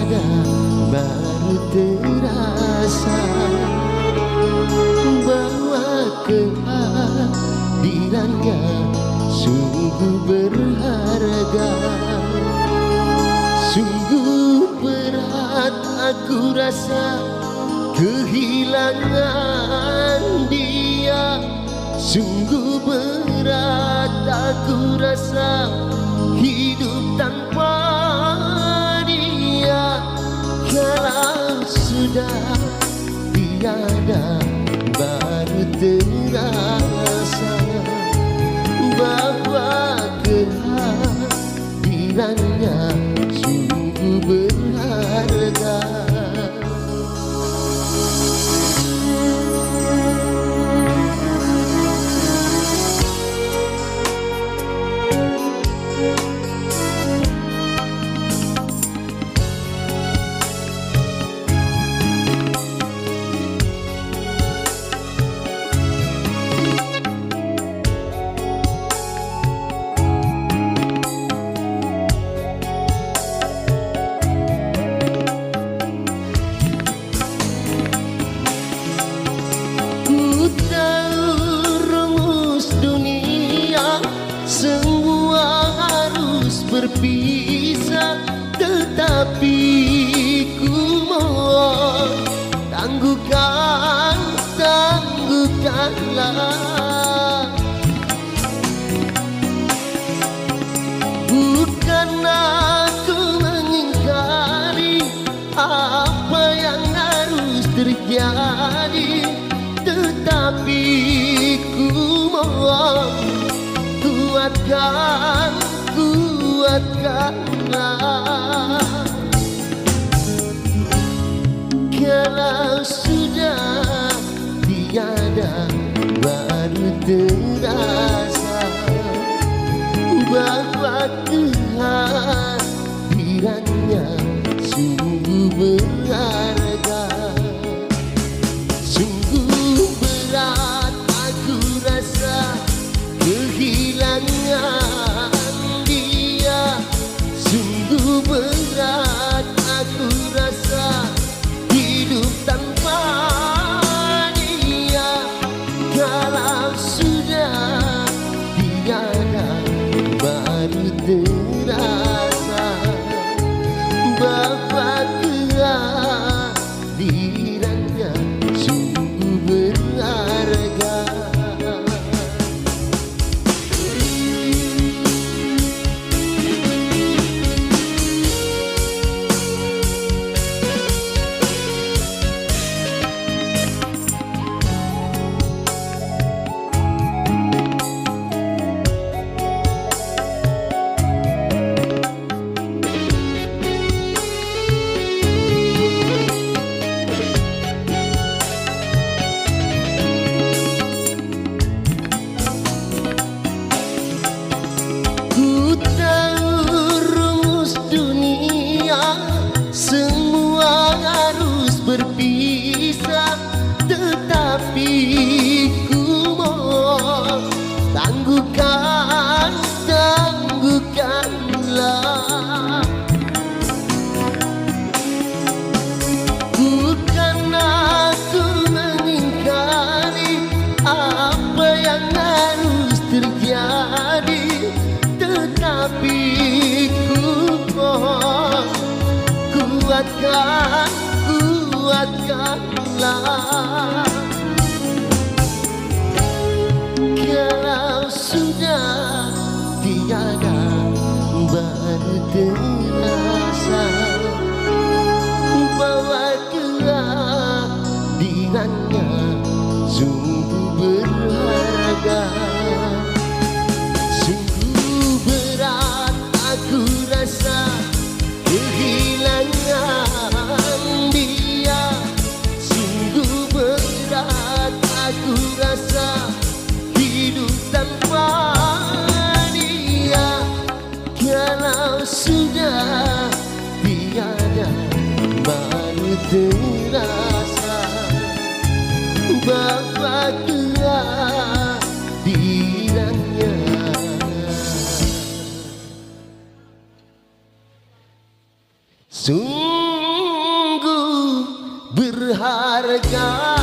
tiada baru terasa bahwa kehadirannya sungguh berharga. Sungguh berat aku rasa kehilangan dia. Sungguh berat aku rasa hidup tanpa dia. Kalau sudah tiada baru terasa bahwa kehadirannya sungguh berharga. Berpisah, tetapi ku mohon tangguhkanlah. Bukan aku mengingkari apa yang harus terjadi, tetapi ku mohon kuatkanlah. Kalau sudah tiada baru terasa bahwa kehadirannya sungguh berharga. Sungguh berat aku rasa kehilangan dia. Sungguh berat aku rasa hidup tanpa dia. Kalau sudah tiada baru terasa bahwa kehadirannya sungguh berharga. Berpisah, tetapi ku mohon tangguhkanlah. Bukan aku mengingkari apa yang harus terjadi, tetapi ku mohon kuatkanlah. Kalau sudah tiada baru terasa bahwa kehadirannya sungguh berharga. Sungguh berat aku rasa kehilangan dia. Sungguh berat aku rasa hidup tanpa dia. Kalau sudah tiada baru terasa bahwa kehadirannya sungguh berharga.